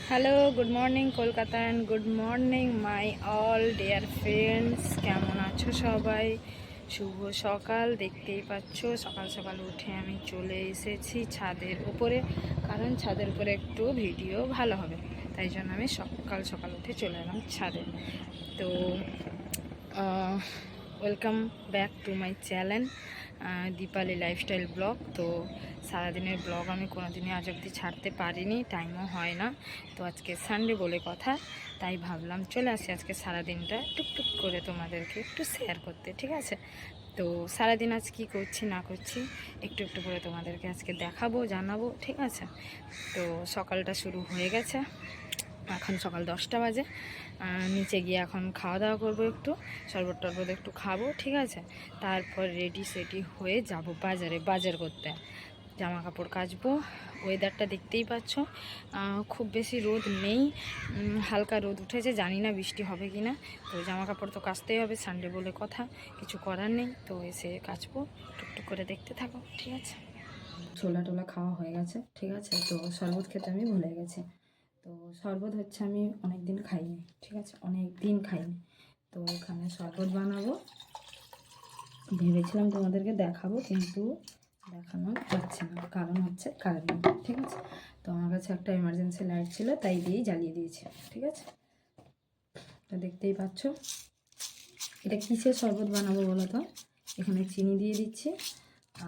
Hello, good morning Kolkata and good morning my all dear friends. কেমন আছো সবাই? শুভ সকাল। দেখতেই পাচ্ছ সকাল সকাল উঠে আমি চলে এসেছি ছাদের উপরে, কারণ ছাদের উপরে একটু ভিডিও ভালো হবে, তাই জন্য আমি সকাল সকাল উঠে চলে এলাম ছাদে। তো welcome back to my channel Dipali lifestyle blog. তো সারাদিনের ব্লগ আমি কোনোদিনই আজ অবধি ছাড়তে পারিনি, টাইমও হয় না। তো আজকে সানডে বলে কথা, তাই ভাবলাম চলে আসি আজকে সারাদিনটা টুকটুক করে তোমাদেরকে একটু শেয়ার করতে, ঠিক আছে? তো সারাদিন আজ কী করছি না করছি একটু একটু করে তোমাদেরকে আজকে দেখাবো, জানাবো, ঠিক আছে? তো সকালটা শুরু হয়ে গেছে, এখন সকাল 10টা বাজে। নিচে গিয়ে এখন খাওয়া দাওয়া করবো, একটু শরবত টরবত একটু খাবো, ঠিক আছে? তারপর রেডি সেডি হয়ে যাব বাজার করতে, জামা কাপড় কাচবো। ওয়েদারটা দেখতেই পাচ্ছ, খুব বেশি রোদ নেই, হালকা রোদ উঠেছে, জানি না বৃষ্টি হবে কি না। তো জামা কাপড় তো কাচতেই হবে, সানডে বলে কথা, কিছু করার নেই। তো এসে কাচবো, টুকটুক করে দেখতে থাকো, ঠিক আছে? ছোলা টোলা খাওয়া হয়ে গেছে, ঠিক আছে? তো শরবত খেতে আমি ভুলে গেছি। তো শরবত হচ্ছে আমি অনেক দিন খাইনি, ঠিক আছে? অনেক দিন খাইনি। তো এখানে শরবত বানাবো, ভেবেছিলাম তোমাদেরকে দেখাবো, কিন্তু দেখানো যাচ্ছে না, কারণ হচ্ছে কারেন্ট নেই, ঠিক আছে? তো আমার কাছে একটা এমার্জেন্সি লাইট ছিল, তাই দিয়েই জ্বালিয়ে দিয়েছি, ঠিক আছে? তো দেখতেই পাচ্ছ এটা কিসের শরবত বানাবো বলো তো? এখানে চিনি দিয়ে দিচ্ছি,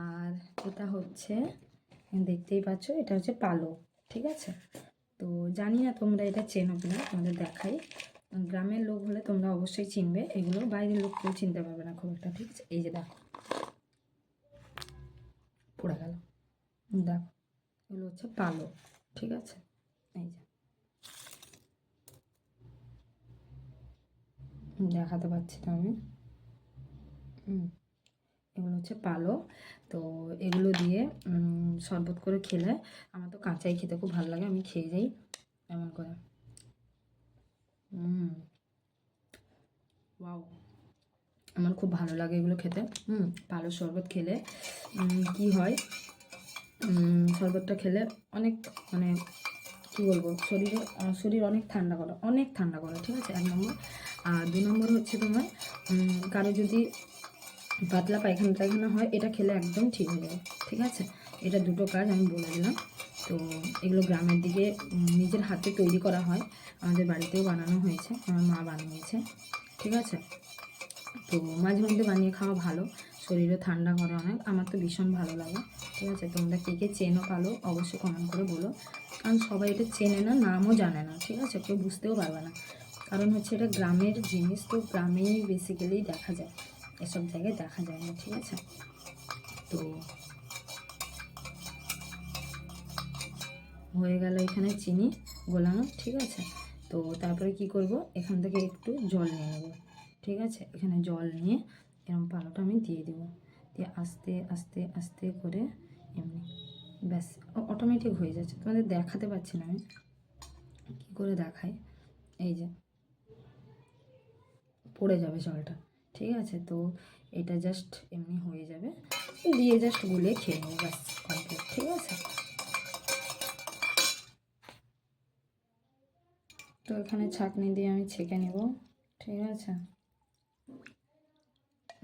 আর এটা হচ্ছে দেখতেই পাচ্ছ এটা হচ্ছে পালো, ঠিক আছে? তো জানি না তোমরা এটা চেনো কিনা, তোমাদের দেখাই। গ্রামের লোক হলে তোমরা অবশ্যই চিনবে এগুলো, বাইরের লোক কেউ চিনতে পারবে না খুব একটা, ঠিক আছে? এই যে দেখো পড়ে গেল, দেখো এগুলো হচ্ছে পালো, ঠিক আছে? এই যে দেখাতে পাচ্ছি না আমি, এগুলো হচ্ছে পালো। তো এগুলো দিয়ে শরবত করে খেলে, আমার তো কাঁচাই খেতে খুব ভালো লাগে, আমি খেয়ে যাই এমন করে। ওয়াও, আমার খুব ভালো লাগে এগুলো খেতে। পালো শরবত খেলে কি হয়, শরবতটা খেলে অনেক, মানে কী বলবো, শরীর অনেক ঠান্ডা করে, অনেক ঠান্ডা করে, ঠিক আছে? 1 নম্বর। আর 2 নম্বর হচ্ছে তোমার কারো যদি পাতলা পায়খানা টায়খানা হয়, এটা খেলে একদম ঠিক হয়ে যাবে, ঠিক আছে? এটা দুটো কাজ আমি বলে দিলাম। তো এগুলো গ্রামের দিকে নিজের হাতে তৈরি করা হয়, আমাদের বাড়িতেও বানানো হয়েছে, আমার মা বানিয়েছে, ঠিক আছে? তো মাঝে মধ্যে বানিয়ে খাওয়া ভালো, শরীরও ঠান্ডা করে অনেক, আমার তো ভীষণ ভালো লাগে, ঠিক আছে? তোমরা কে কে চেনো পালো অবশ্যই কমেন্ট করে বলো, কারণ সবাই এটা চেনে না, নামও জানে না, ঠিক আছে? কেউ বুঝতেও পারবে না, কারণ হচ্ছে এটা গ্রামের জিনিস, তো গ্রামেই বেসিক্যালি দেখা যায়, এসব জায়গায় দেখা যায় না, ঠিক আছে? তো হয়ে গেল এখানে চিনি গোলানো, ঠিক আছে? তো তারপরে কি করব, এখান থেকে একটু জল নিয়ে নেব, ঠিক আছে? এখানে জল নিয়ে এরকম পালোটা আমি দিয়ে দেবো, দিয়ে আস্তে আস্তে আস্তে করে এমনি, ব্যাস অটোমেটিক হয়ে যাচ্ছে। তোমাদের দেখাতে পারছি না আমি, কী করে দেখাই, এই যে পড়ে যাবে জলটা, ঠিক আছে? তো এটা জাস্ট এমনি হয়ে যাবে, দিয়ে জাস্ট গুলিয়ে খেয়ে নেবো, ব্যাস কমপ্লিট, ঠিক আছে? তো এখানে ছাঁকনি দিয়ে আমি ছেঁকে নেব, ঠিক আছে?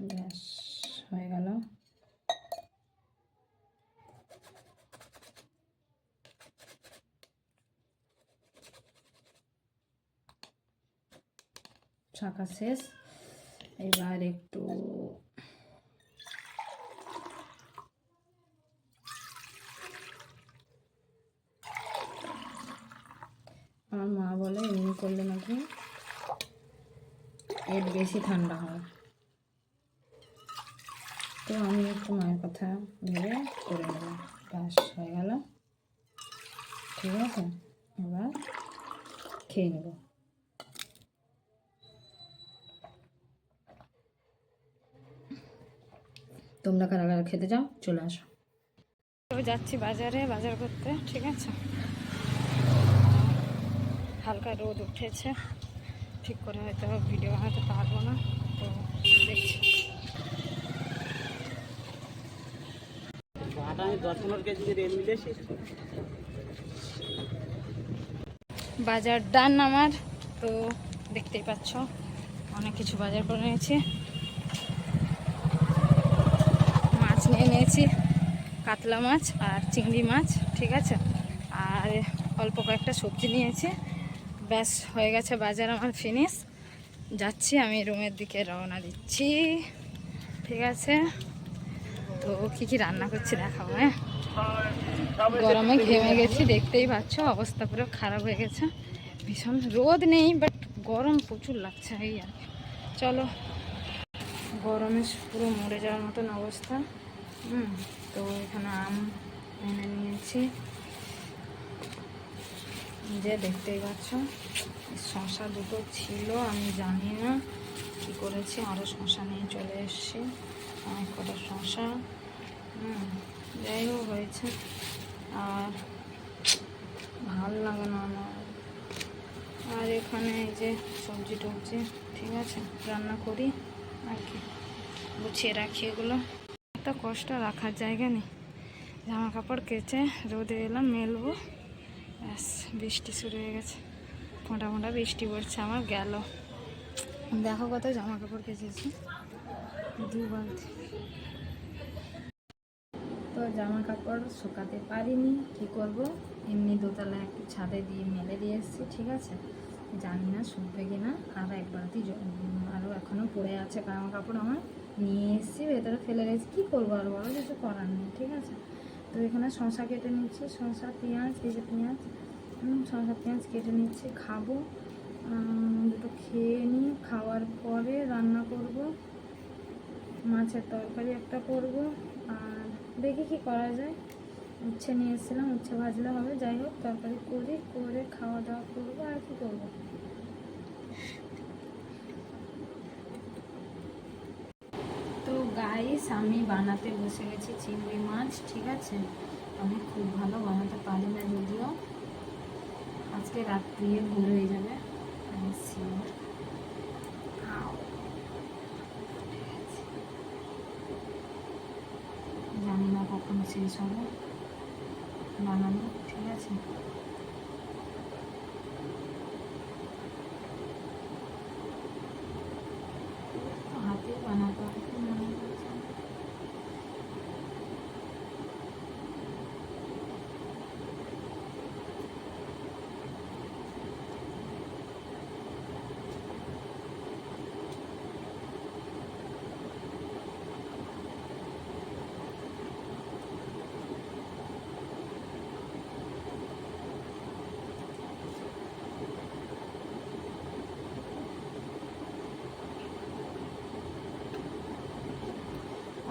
ব্যাস হয়ে গেল। ছাঁকা শেষ, এবার একটু আমার মা বলে এমনি করলে নাকি এর বেশি ঠান্ডা হয়, তো আমি একটু মায়ের কথা ভেবে করে নেব, ব্যাস হয়ে গেল, ঠিক আছে? এবার খেয়ে নেব। তোমরা কারা কারা খেতে যাও চলে আসো। তো যাচ্ছি বাজারে বাজার করতে, ঠিক আছে? হালকা রোদ উঠেছে, ঠিক করে হয়তো ভিডিও বানাতে পারবো না, তো দেখছি। 10-15 কেজি রেল মিলে শেষ। বাজার ডান আমার। তো দেখতেই পাচ্ছ অনেক কিছু বাজার করে নিয়েছি। মাছ নিয়ে নিয়েছি, কাতলা মাছ আর চিংড়ি মাছ, ঠিক আছে। আর অল্প কয়েকটা সবজি নিয়েছি। ব্যাস হয়ে গেছে বাজার আমার ফিনিশ। যাচ্ছি আমি রুমের দিকে, রওনা দিচ্ছি, ঠিক আছে। তো কী কী রান্না করছি দেখাবো। হ্যাঁ, গরমে ঘেমে গেছি, দেখতেই পাচ্ছ অবস্থা পুরো খারাপ হয়ে গেছে। ভীষণ রোদ নেই, বাট গরম প্রচুর লাগছে এই আর কি। চলো, গরমে পুরো মরে যাওয়ার মতন অবস্থা। তো এখানে আম এনে নিয়েছি, যে দেখতেই পাচ্ছ। শশা দুটো ছিল, আমি জানি না কি করেছি, আরও শশা নিয়ে চলে এসেছি, অনেক কটা শশা। যাই হোক হয়েছে। আর ভাল লাগে না আমার। আর এখানে এই যে সবজি টবজি, ঠিক আছে, রান্না করি আর কি, গুছিয়ে রাখি এগুলো। এত কষ্ট, রাখার জায়গা নেই। জামা কাপড় কেচে রোদে এলাম মেলবো, ব্যাস বৃষ্টি শুরু হয়ে গেছে। ফোঁটা ফোঁটা বৃষ্টি পড়ছে আমার। গেল, দেখো কত জামা কাপড় কেচেছি, 2 বালতি। তো জামা কাপড় শুকাতে পারিনি, কি করব, এমনি দোতলায় একটু ছাদে দিয়ে মেলে দিয়ে এসেছি, ঠিক আছে। জানি না শুকবে কি না। আর এক বালতি আরও এখনও পড়ে আছে জামা কাপড় আমার, নিয়ে এসেছি, ভেতরে ফেলে রেখেছি। কী করবো আর বলো, কিছু করার নেই, ঠিক আছে। তো এখানে শসা কেটে নিচ্ছি, শসা পেঁয়াজ, এই যে পেঁয়াজ, শসা পেঁয়াজ কেটে নিচ্ছি, খাবো। দুটো খেয়ে নিই, খাওয়ার পরে রান্না করব, মাছের তরকারি একটা করব। আর দেখি কি করা যায়, উচ্ছে নিয়ে এসেছিলাম, উচ্ছে ভাজলে হবে। যাই হোক, তরকারি করি, করে খাওয়া দাওয়া করবো, আর কি করবো। তো গাইস, আমি বানাতে বসে গেছি চিংড়ি মাছ, ঠিক আছে। আমি খুব ভালো বানাতে পারি না, যদিও আজকে রাত্রি ভুল হয়ে যাবে, আমি শিওর। জানি না কখন শেষ হবে বানানো, ঠিক আছে। হাতে বানাতে হবে, মনে করছে।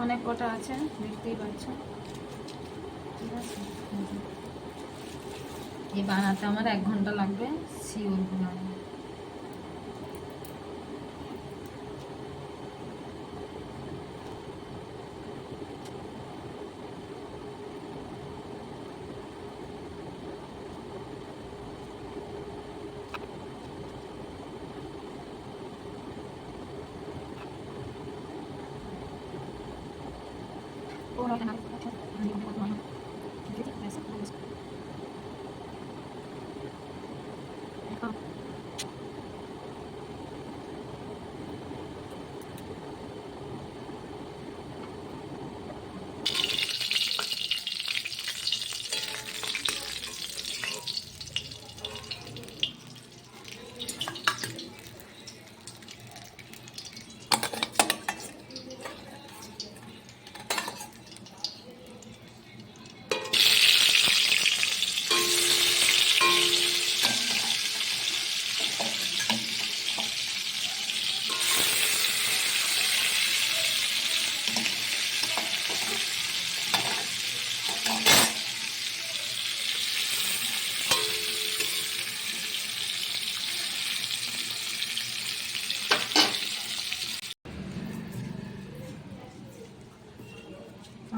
অনেক কটা আছে, দেখতেই পাচ্ছ, ঠিক আছে। এই বানাতে আমার 1 ঘন্টা লাগবে, শিওর বানাবো।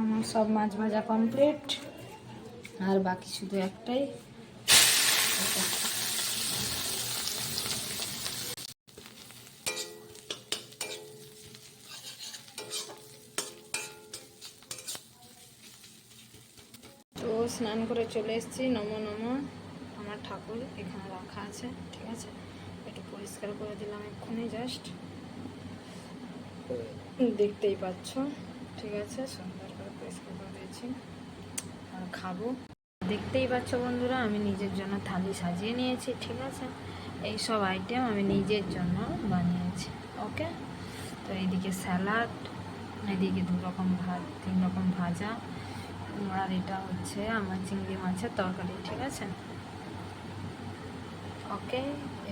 আমার সব মাছ ভাজা কমপ্লিট, আর বাকি শুধু একটাই। তো স্নান করে চলে এসেছি, নমো নমো। আমার ঠাকুর এখানে রাখা আছে, ঠিক আছে। একটু পরিষ্কার করে দিলাম এক্ষুনি, জাস্ট দেখতেই পাচ্ছ, ঠিক আছে। সুন্দর করে পরিষ্কার করে দিয়েছি। আর খাবো, দেখতেই পাচ্ছ বন্ধুরা, আমি নিজের জন্য থালি সাজিয়ে নিয়েছি, ঠিক আছে। এই সব আইটেম আমি নিজের জন্য বানিয়েছি, ওকে। তো এইদিকে স্যালাড, এদিকে 2 রকম ভাত, 3 রকম ভাজা, আর এটা হচ্ছে আমার চিংড়ি মাছের তরকারি, ঠিক আছে। ওকে,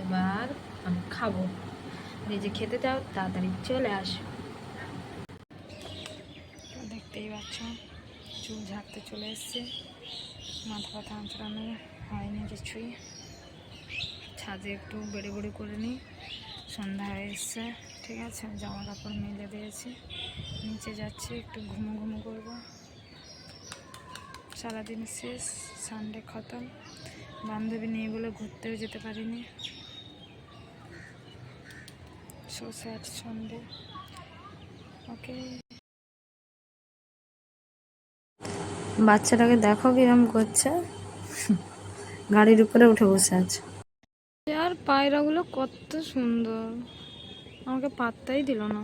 এবার আমি খাবো। নিজে খেতে চাও তাড়াতাড়ি চলে আসো। দেখতেই পাচ্ছ চুল ঝাড়তে চলে এসছে, মাথা ব্যথা আঁচড়ানো হয়নি কিছুই। ছাদে একটু বেড়ে বেড়ে করে নিই, সন্ধ্যা হয়ে এসছে, ঠিক আছে। জামা কাপড় মেলে দিয়েছি, নিচে যাচ্ছি, একটু ঘুমো ঘুমো করবো। সারাদিন শেষ, সানডে খতম। বান্ধবী নেই বলে ঘুরতেও যেতে পারিনি। সো স্যাড সানডে, ওকে। বাচ্চাটাকে দেখো কিরম করছে, গাড়ির উপরে উঠে বসে আছে। আর পায়রাগুলো কত সুন্দর, আমাকে পাত্তাই দিল না।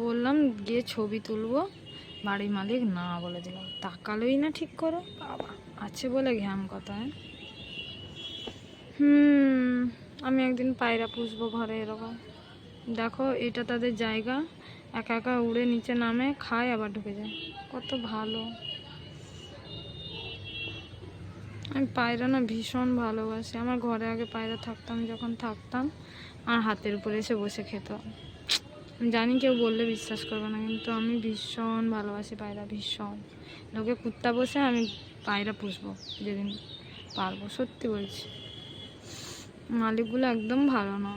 বললাম গিয়ে ছবি তুলবো, বাড়ির মালিক না বলে দিল, তাকালোই না ঠিক করে। বাবা, আছে বলে ঘ্যাম কথা। আমি একদিন পায়রা পুষবো ঘরে এরকম। দেখো, এটা তাদের জায়গা, একা একা উড়ে নিচে নামে, খায়, আবার ঢুকে যায়, কত ভালো। আমি পায়রা না ভীষণ ভালোবাসি। আমার ঘরে আগে পায়রা থাকতাম, যখন থাকতাম আর হাতের উপরে এসে বসে খেত। জানি কেউ বললে বিশ্বাস করবে না, কিন্তু আমি ভীষণ ভালোবাসি পায়রা, ভীষণ। লোকে কুত্তা বসে, আমি পায়রা পুষবো যেদিন পারবো, সত্যি বলছি। মালিকগুলো একদম ভালো না,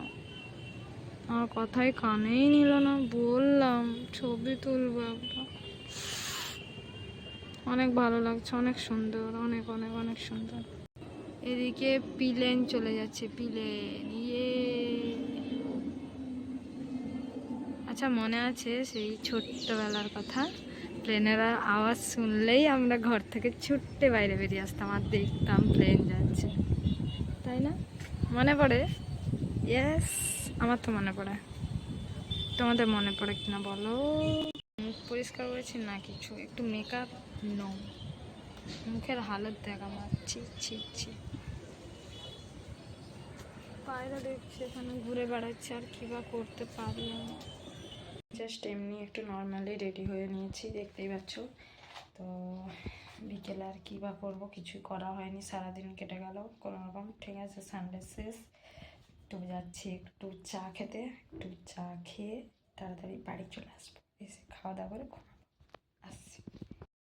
আমার কথাই কানেই নিল না। বললাম ছবি তুলবো একটা, অনেক ভালো লাগছে, অনেক সুন্দর, অনেক অনেক অনেক সুন্দর। এদিকে প্লেন চলে যাচ্ছে, প্লেন, ইয়ে। আচ্ছা, মনে আছে সেই ছোট্টবেলার কথা, প্লেনের আওয়াজ শুনলেই আমরা ঘর থেকে ছুটতে বাইরে বেরিয়ে আসতাম আর দেখতাম প্লেন যাচ্ছে, তাই না? মনে পড়ে? ইয়েস, আমার তো মনে পড়ে। তোমাদের মনে পড়ে কিনা বলো। মুখ পরিষ্কার করেছি না কিছু, একটু মেকআপ, নো, মুখের হালত দেখ আমার, ছি ছি ছি। পায়রা দেখছি এখানে ঘুরে বেড়াচ্ছে, আর কী বা করতে পারি আমি। জাস্ট এমনি একটু নর্মালি রেডি হয়ে নিয়েছি, দেখতেই পাচ্ছ। তো বিকেলে আর কী বা করবো, কিছুই করা হয়নি, সারাদিন কেটে গেল কোনোরকম, ঠিক আছে। সানডে শেষ, একটু যাচ্ছি একটু চা খেতে, একটু চা খেয়ে তাড়াতাড়ি বাড়ি চলে আসবো, এসে খাওয়া দাওয়া করে